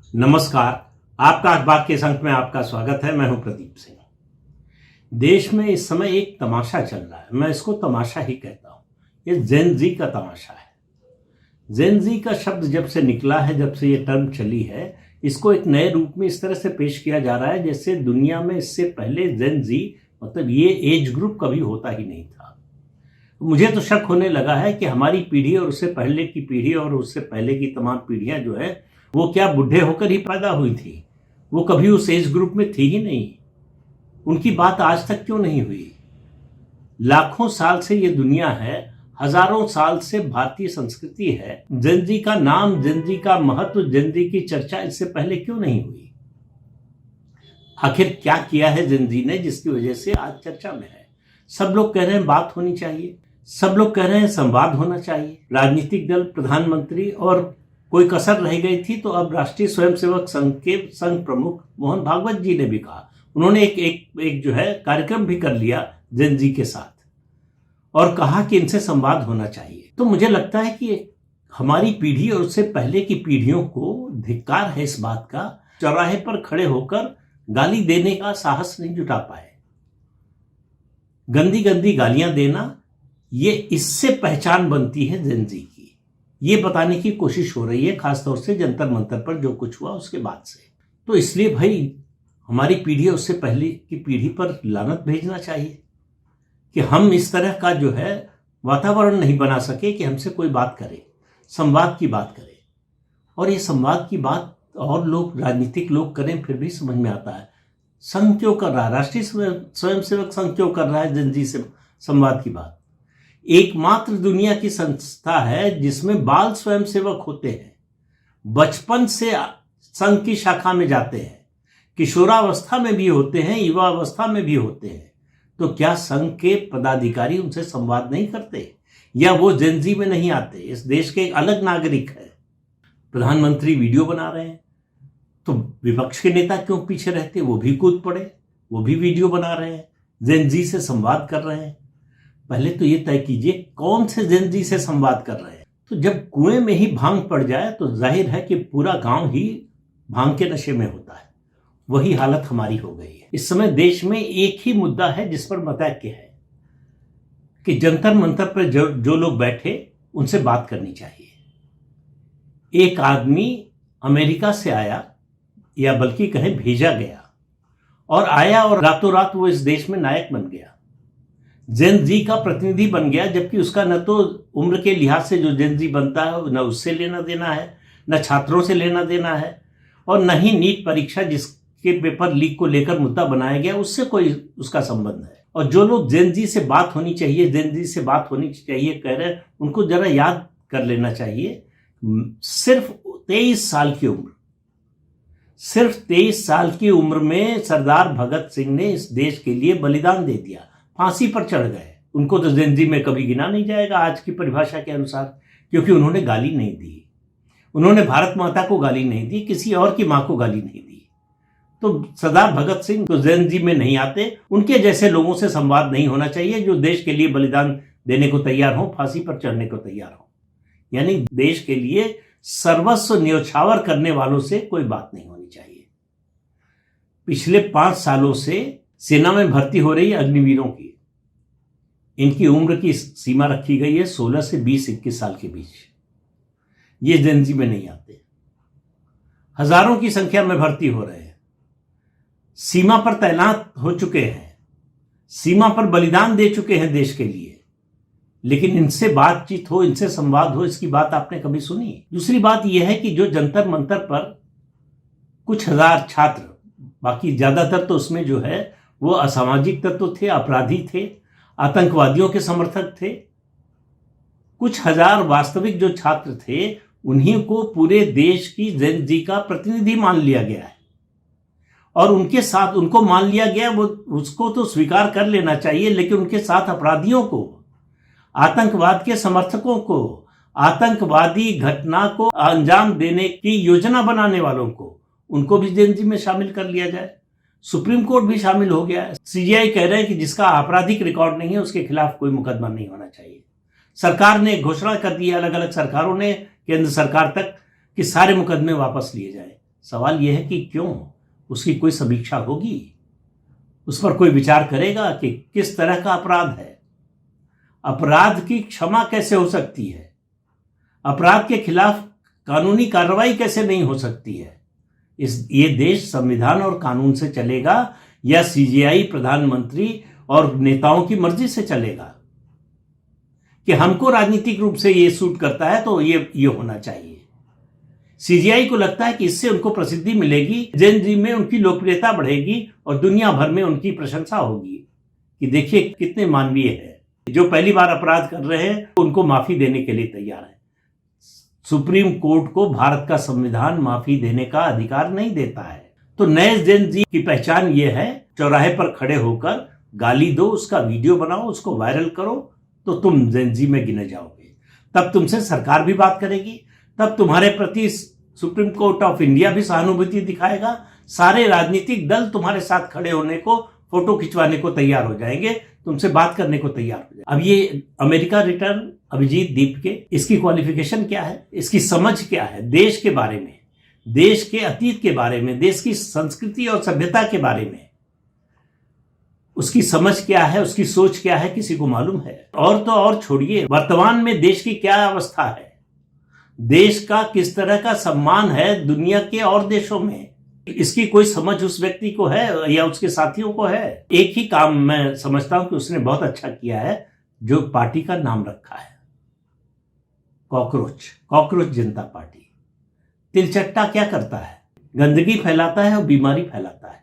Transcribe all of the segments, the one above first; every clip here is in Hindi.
नमस्कार। आपका अखबार के इस अंक में आपका स्वागत है। मैं हूं प्रदीप सिंह। देश में इस समय एक तमाशा चल रहा है, मैं इसको तमाशा ही कहता हूं। ये जेन जी का तमाशा है। जेन जी का शब्द जब से निकला है, जब से ये टर्म चली है, इसको एक नए रूप में इस तरह से पेश किया जा रहा है जैसे दुनिया में इससे पहले जेन जी मतलब ये एज ग्रुप कभी होता ही नहीं था। मुझे तो शक होने लगा है कि हमारी पीढ़ी और उससे पहले की पीढ़ी और उससे पहले की तमाम पीढ़ियां जो है वो क्या बुढ़े होकर ही पैदा हुई थी। वो कभी उस एज ग्रुप में थी ही नहीं। उनकी बात आज तक क्यों नहीं हुई? लाखों साल से ये दुनिया है, हजारों साल से भारतीय संस्कृति है। जेन जी का नाम, जेन जी का महत्व, जेन जी की चर्चा इससे पहले क्यों नहीं हुई? आखिर क्या किया है जेन जी ने जिसकी वजह से आज चर्चा में है? सब लोग कह रहे हैं बात होनी चाहिए, सब लोग कह रहे हैं संवाद होना चाहिए। राजनीतिक दल, प्रधानमंत्री और कोई कसर रह गई थी तो अब राष्ट्रीय स्वयंसेवक संघ के संघ प्रमुख मोहन भागवत जी ने भी कहा। उन्होंने एक जो है कार्यक्रम भी कर लिया जेन जी के साथ और कहा कि इनसे संवाद होना चाहिए। तो मुझे लगता है कि हमारी पीढ़ी और उससे पहले की पीढ़ियों को धिक्कार है इस बात का, चौराहे पर खड़े होकर गाली देने का साहस नहीं जुटा पाए। गंदी गंदी गालियां देना, ये इससे पहचान बनती है जेन जी की। ये बताने की कोशिश हो रही है, खासतौर से जंतर मंतर पर जो कुछ हुआ उसके बाद से। तो इसलिए भाई हमारी पीढ़ी उससे पहले की पीढ़ी पर लानत भेजना चाहिए कि हम इस तरह का जो है वातावरण नहीं बना सके कि हमसे कोई बात करे, संवाद की बात करे। और ये संवाद की बात और लोग, राजनीतिक लोग करें फिर भी समझ में आता है। संघ क्यों कर रहा है? राष्ट्रीय स्वयंसेवक संघ क्यों कर रहा है जेन जी से संवाद की बात? एकमात्र दुनिया की संस्था है जिसमें बाल स्वयंसेवक होते हैं, बचपन से संघ की शाखा में जाते हैं, किशोरावस्था में भी होते हैं, युवावस्था में भी होते हैं। तो क्या संघ के पदाधिकारी उनसे संवाद नहीं करते या वो जेन जी में नहीं आते? इस देश के एक अलग नागरिक है। प्रधानमंत्री वीडियो बना रहे हैं तो विपक्ष के नेता क्यों पीछे रहते? वो भी कूद पड़े, वो भी वीडियो बना रहे हैं, जेन जी से संवाद कर रहे हैं। पहले तो ये तय कीजिए कौन से जेन जी से संवाद कर रहे हैं। तो जब कुएं में ही भांग पड़ जाए तो जाहिर है कि पूरा गांव ही भांग के नशे में होता है। वही हालत हमारी हो गई है। इस समय देश में एक ही मुद्दा है जिस पर मतैक्य है कि जंतर मंतर पर जो लोग बैठे उनसे बात करनी चाहिए। एक आदमी अमेरिका से आया, या बल्कि कहें भेजा गया, और आया और रातों रात वो इस देश में नायक बन गया, जेन जी का प्रतिनिधि बन गया। जबकि उसका न तो उम्र के लिहाज से जो जेन जी बनता है न उससे लेना देना है, न छात्रों से लेना देना है, और न ही नीट परीक्षा जिसके पेपर लीक को लेकर मुद्दा बनाया गया उससे कोई उसका संबंध है। और जो लोग जेन जी से बात होनी चाहिए, जेन जी से बात होनी चाहिए कह रहे हैं, उनको जरा याद कर लेना चाहिए। सिर्फ 23 साल की उम्र, सिर्फ 23 साल की उम्र में सरदार भगत सिंह ने इस देश के लिए बलिदान दे दिया, फांसी पर चढ़ गए। उनको तो जेन जी में कभी गिना नहीं जाएगा आज की परिभाषा के अनुसार, क्योंकि उन्होंने गाली नहीं दी, उन्होंने भारत माता को गाली नहीं दी, किसी और की मां को गाली नहीं दी। तो सरदार भगत सिंह तो जेन जी में नहीं आते। उनके जैसे लोगों से संवाद नहीं होना चाहिए जो देश के लिए बलिदान देने को तैयार हो, फांसी पर चढ़ने को तैयार हो। यानी देश के लिए सर्वस्व न्योछावर करने वालों से कोई बात नहीं होनी चाहिए। पिछले 5 सालों से सेना में भर्ती हो रही है अग्निवीरों की, इनकी उम्र की सीमा रखी गई है 16 से 20-21 साल के बीच। ये जेन जी में नहीं आते। हजारों की संख्या में भर्ती हो रहे हैं, सीमा पर तैनात हो चुके हैं, सीमा पर बलिदान दे चुके हैं देश के लिए, लेकिन इनसे बातचीत हो, इनसे संवाद हो, इसकी बात आपने कभी सुनी? दूसरी बात यह है कि जो जंतर मंतर पर कुछ हजार छात्र, बाकी ज्यादातर तो उसमें जो है वो असामाजिक तत्व थे, अपराधी थे, आतंकवादियों के समर्थक थे। कुछ हजार वास्तविक जो छात्र थे उन्हीं को पूरे देश की जेन जी का प्रतिनिधि मान लिया गया है, और उनके साथ उनको मान लिया गया, वो उसको तो स्वीकार कर लेना चाहिए, लेकिन उनके साथ अपराधियों को, आतंकवाद के समर्थकों को, आतंकवादी घटना को अंजाम देने की योजना बनाने वालों को, उनको भी जेन जी में शामिल कर लिया जाए। सुप्रीम कोर्ट भी शामिल हो गया है। सीजीआई कह रहे हैं कि जिसका आपराधिक रिकॉर्ड नहीं है उसके खिलाफ कोई मुकदमा नहीं होना चाहिए। सरकार ने घोषणा कर दी है, अलग अलग सरकारों ने, केंद्र सरकार तक, कि सारे मुकदमे वापस लिए जाए। सवाल यह है कि क्यों? उसकी कोई समीक्षा होगी? उस पर कोई विचार करेगा कि किस तरह का अपराध है? अपराध की क्षमा कैसे हो सकती है? अपराध के खिलाफ कानूनी कार्रवाई कैसे नहीं हो सकती है? ये देश संविधान और कानून से चलेगा या सीजीआई, प्रधानमंत्री और नेताओं की मर्जी से चलेगा? कि हमको राजनीतिक रूप से ये सूट करता है तो ये होना चाहिए। सीजीआई को लगता है कि इससे उनको प्रसिद्धि मिलेगी, जेन जी में उनकी लोकप्रियता बढ़ेगी और दुनिया भर में उनकी प्रशंसा होगी कि देखिए कितने मानवीय है, जो पहली बार अपराध कर रहे हैं उनको माफी देने के लिए तैयार है। सुप्रीम कोर्ट को भारत का संविधान माफी देने का अधिकार नहीं देता है। तो नए जेन जी की पहचान ये है, चौराहे पर खड़े होकर गाली दो, उसका वीडियो बनाओ, उसको वायरल करो, तो तुम जेन जी में गिने जाओगे। तब तुमसे सरकार भी बात करेगी, तब तुम्हारे प्रति सुप्रीम कोर्ट ऑफ इंडिया भी सहानुभूति दिखाएगा, सारे राजनीतिक दल तुम्हारे साथ खड़े होने को, फोटो खिंचवाने को तैयार हो जाएंगे, तुमसे बात करने को तैयार हो जाएंगे। अब ये अमेरिका रिटर्न अभिजीत दीपके, इसकी क्वालिफिकेशन क्या है, इसकी समझ क्या है देश के बारे में, देश के अतीत के बारे में, देश की संस्कृति और सभ्यता के बारे में, उसकी समझ क्या है, उसकी सोच क्या है, किसी को मालूम है? और तो और छोड़िए, वर्तमान में देश की क्या अवस्था है, देश का किस तरह का सम्मान है दुनिया के और देशों में, इसकी कोई समझ उस व्यक्ति को है या उसके साथियों को है? एक ही काम मैं समझता हूं कि उसने बहुत अच्छा किया है, जो पार्टी का नाम रखा है कॉकरोच जनता पार्टी। तिलचट्टा क्या करता है? गंदगी फैलाता है और बीमारी फैलाता है।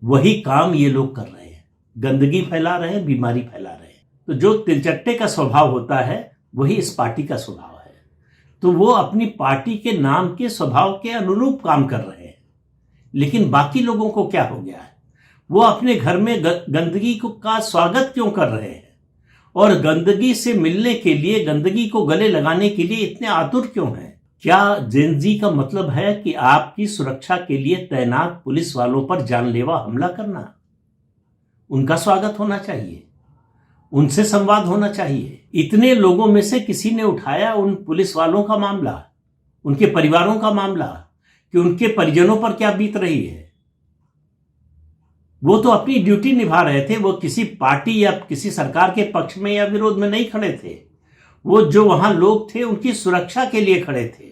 वही काम ये लोग कर रहे हैं, गंदगी फैला रहे हैं, बीमारी फैला रहे हैं। तो जो तिलचट्टे का स्वभाव होता है वही इस पार्टी का स्वभाव है। तो वो अपनी पार्टी के नाम के स्वभाव के अनुरूप काम कर रहे हैं। लेकिन बाकी लोगों को क्या हो गया है? वो अपने घर में गंदगी का स्वागत क्यों कर रहे हैं और गंदगी से मिलने के लिए, गंदगी को गले लगाने के लिए इतने आतुर क्यों हैं? क्या जेन जी का मतलब है कि आपकी सुरक्षा के लिए तैनात पुलिस वालों पर जानलेवा हमला करना? उनका स्वागत होना चाहिए, उनसे संवाद होना चाहिए। इतने लोगों में से किसी ने उठाया उन पुलिस वालों का मामला, उनके परिवारों का मामला, कि उनके परिजनों पर क्या बीत रही है? वो तो अपनी ड्यूटी निभा रहे थे, वो किसी पार्टी या किसी सरकार के पक्ष में या विरोध में नहीं खड़े थे। वो जो वहां लोग थे उनकी सुरक्षा के लिए खड़े थे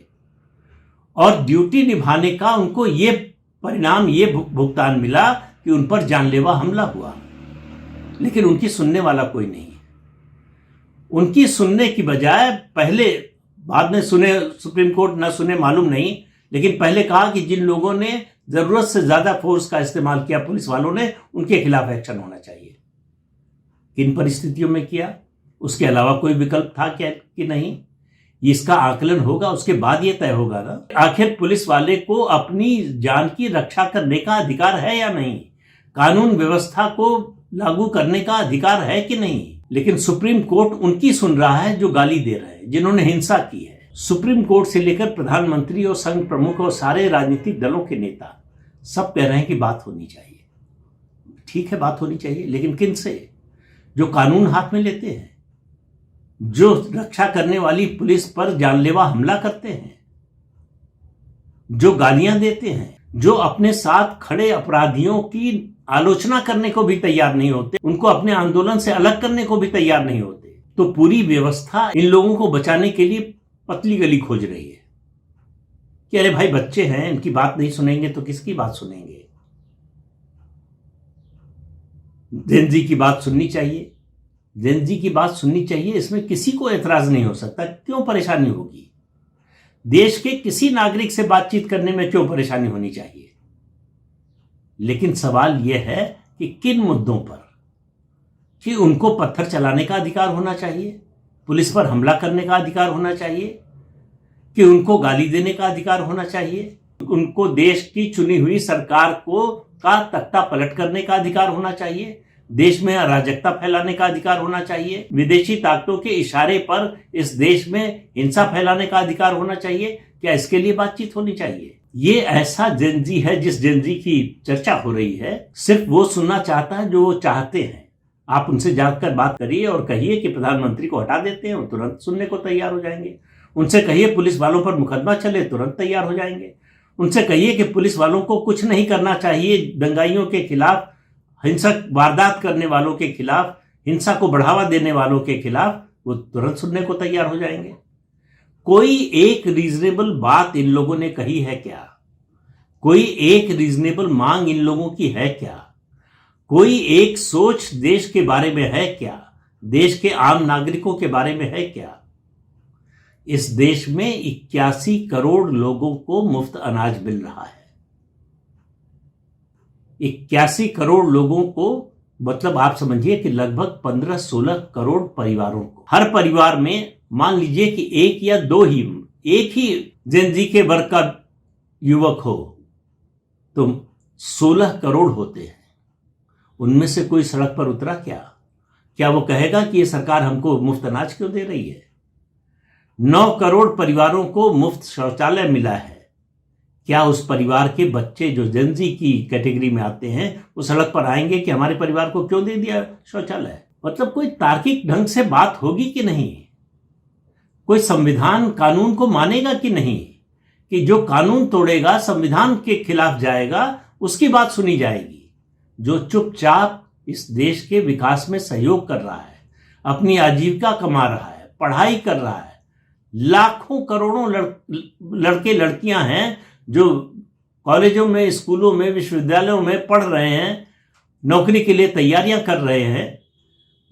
और ड्यूटी निभाने का उनको ये परिणाम, ये भुगतान मिला कि उन पर जानलेवा हमला हुआ। लेकिन उनकी सुनने वाला कोई नहीं है। उनकी सुनने की बजाय पहले, बाद में सुने सुप्रीम कोर्ट ना सुने मालूम नहीं, लेकिन पहले कहा कि जिन लोगों ने जरूरत से ज्यादा फोर्स का इस्तेमाल किया पुलिस वालों ने, उनके खिलाफ एक्शन होना चाहिए। किन परिस्थितियों में किया, उसके अलावा कोई विकल्प था क्या कि नहीं, इसका आकलन होगा, उसके बाद ये तय होगा ना आखिर पुलिस वाले को अपनी जान की रक्षा करने का अधिकार है या नहीं, कानून व्यवस्था को लागू करने का अधिकार है कि नहीं। लेकिन सुप्रीम कोर्ट उनकी सुन रहा है जो गाली दे रहे हैं, जिन्होंने हिंसा की है। सुप्रीम कोर्ट से लेकर प्रधानमंत्री और संघ प्रमुख और सारे राजनीतिक दलों के नेता सब कह रहे हैं कि बात होनी चाहिए। ठीक है, बात होनी चाहिए, लेकिन किन से? जो कानून हाथ में लेते हैं, जो रक्षा करने वाली पुलिस पर जानलेवा हमला करते हैं, जो गालियां देते हैं, जो अपने साथ खड़े अपराधियों की आलोचना करने को भी तैयार नहीं होते, उनको अपने आंदोलन से अलग करने को भी तैयार नहीं होते। तो पूरी व्यवस्था इन लोगों को बचाने के लिए पतली गली खोज रही है कि अरे भाई बच्चे हैं, इनकी बात नहीं सुनेंगे तो किसकी बात सुनेंगे? जेन जी की बात सुननी चाहिए, जेन जी की बात सुननी चाहिए, इसमें किसी को एतराज नहीं हो सकता। क्यों परेशानी होगी? देश के किसी नागरिक से बातचीत करने में क्यों परेशानी होनी चाहिए? लेकिन सवाल यह है कि किन मुद्दों पर, कि उनको पत्थर चलाने का अधिकार होना चाहिए, पुलिस पर हमला करने का अधिकार होना चाहिए, कि उनको गाली देने का अधिकार होना चाहिए, उनको देश की चुनी हुई सरकार को का तख्ता पलट करने का अधिकार होना चाहिए, देश में अराजकता फैलाने का अधिकार होना चाहिए, विदेशी ताकतों के इशारे पर इस देश में हिंसा फैलाने का अधिकार होना चाहिए। क्या इसके लिए बातचीत होनी चाहिए? ये ऐसा जेन जी है, जिस जेन जी की चर्चा हो रही है, सिर्फ वो सुनना चाहता है जो वो चाहते हैं। आप उनसे जाकर बात करिए और कहिए कि प्रधानमंत्री को हटा देते हैं, वो तुरंत सुनने को तैयार हो जाएंगे। उनसे कहिए पुलिस वालों पर मुकदमा चले, तुरंत तैयार हो जाएंगे। उनसे कहिए कि पुलिस वालों को कुछ नहीं करना चाहिए, दंगाइयों के खिलाफ, हिंसक वारदात करने वालों के खिलाफ, हिंसा को बढ़ावा देने वालों के खिलाफ वो तुरंत सुनने को तैयार हो जाएंगे। कोई एक रीजनेबल बात इन लोगों ने कही है क्या? कोई एक रीजनेबल मांग इन लोगों की है क्या? कोई एक सोच देश के बारे में है क्या? देश के आम नागरिकों के बारे में है क्या? इस देश में 81 करोड़ लोगों को मुफ्त अनाज मिल रहा है। 81 करोड़ लोगों को, मतलब आप समझिए कि लगभग 15-16 करोड़ परिवारों को। हर परिवार में मान लीजिए कि एक या दो ही, एक ही जेनजी के वर्ग का युवक हो तो 16 करोड़ होते हैं। उनमें से कोई सड़क पर उतरा क्या? क्या वो कहेगा कि ये सरकार हमको मुफ्त अनाज क्यों दे रही है? 9 करोड़ परिवारों को मुफ्त शौचालय मिला है। क्या उस परिवार के बच्चे जो जेनजी की कैटेगरी में आते हैं वो सड़क पर आएंगे कि हमारे परिवार को क्यों दे दिया शौचालय? मतलब कोई तार्किक ढंग से बात होगी कि नहीं? कोई संविधान कानून को मानेगा कि नहीं? कि जो कानून तोड़ेगा, संविधान के खिलाफ जाएगा, उसकी बात सुनी जाएगी। जो चुपचाप इस देश के विकास में सहयोग कर रहा है, अपनी आजीविका कमा रहा है, पढ़ाई कर रहा है, लाखों करोड़ों लड़के लड़कियां हैं जो कॉलेजों में, स्कूलों में, विश्वविद्यालयों में पढ़ रहे हैं, नौकरी के लिए तैयारियां कर रहे हैं,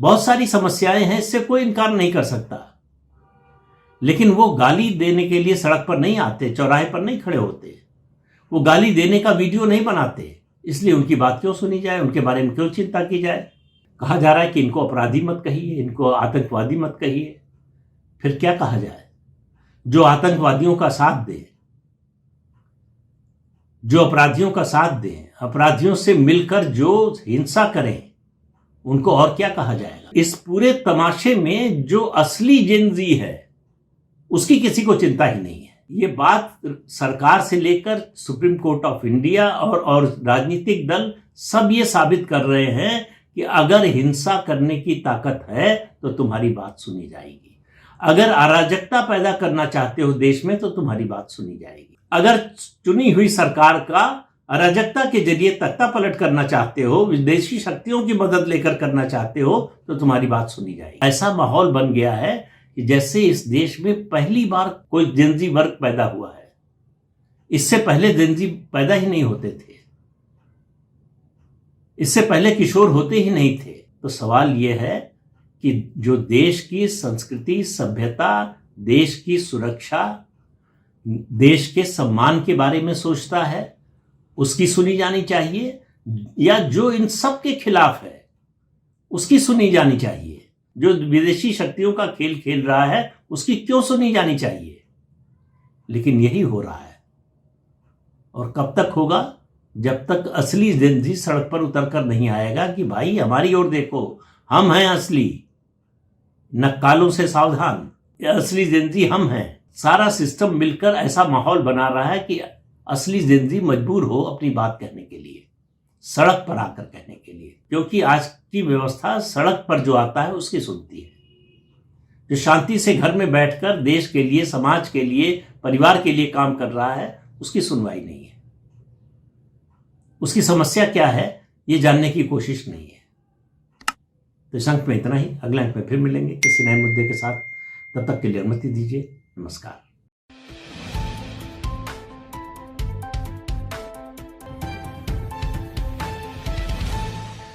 बहुत सारी समस्याएं हैं, इससे कोई इनकार नहीं कर सकता। लेकिन वो गाली देने के लिए सड़क पर नहीं आते, चौराहे पर नहीं खड़े होते, वो गाली देने का वीडियो नहीं बनाते। इसलिए उनकी बात क्यों सुनी जाए, उनके बारे में क्यों चिंता की जाए? कहा जा रहा है कि इनको अपराधी मत कहिए, इनको आतंकवादी मत कहिए। फिर क्या कहा जाए? जो आतंकवादियों का साथ दे, जो अपराधियों का साथ दें, अपराधियों से मिलकर जो हिंसा करें, उनको और क्या कहा जाएगा? इस पूरे तमाशे में जो असली जेनजी है उसकी किसी को चिंता ही नहीं है। ये बात सरकार से लेकर सुप्रीम कोर्ट ऑफ इंडिया और राजनीतिक दल सब ये साबित कर रहे हैं कि अगर हिंसा करने की ताकत है तो तुम्हारी बात सुनी जाएगी। अगर अराजकता पैदा करना चाहते हो देश में तो तुम्हारी बात सुनी जाएगी। अगर चुनी हुई सरकार का अराजकता के जरिए तख्ता पलट करना चाहते हो, विदेशी शक्तियों की मदद लेकर करना चाहते हो तो तुम्हारी बात सुनी जाएगी। ऐसा माहौल बन गया है कि जैसे इस देश में पहली बार कोई जेनजी वर्ग पैदा हुआ है। इससे पहले जेनजी पैदा ही नहीं होते थे, इससे पहले किशोर होते ही नहीं थे। तो सवाल यह है कि जो देश की संस्कृति, सभ्यता, देश की सुरक्षा, देश के सम्मान के बारे में सोचता है, उसकी सुनी जानी चाहिए, या जो इन सब के खिलाफ है उसकी सुनी जानी चाहिए? जो विदेशी शक्तियों का खेल खेल रहा है उसकी क्यों सुनी जानी चाहिए? लेकिन यही हो रहा है। और कब तक होगा? जब तक असली जेनजी सड़क पर उतरकर नहीं आएगा कि भाई हमारी ओर देखो, हम हैं असली, नक्कालों से सावधान, असली जेनजी हम हैं। सारा सिस्टम मिलकर ऐसा माहौल बना रहा है कि असली जेनजी मजबूर हो अपनी बात कहने के लिए, सड़क पर आकर कहने के लिए। क्योंकि आज की व्यवस्था सड़क पर जो आता है उसकी सुनती है। जो शांति से घर में बैठकर देश के लिए, समाज के लिए, परिवार के लिए काम कर रहा है उसकी सुनवाई नहीं है। उसकी समस्या क्या है ये जानने की कोशिश नहीं है। तो इस अंक में इतना ही। अगले अंक में फिर मिलेंगे किसी नए मुद्दे के साथ। तब तक के लिए अनुमति दीजिए। नमस्कार।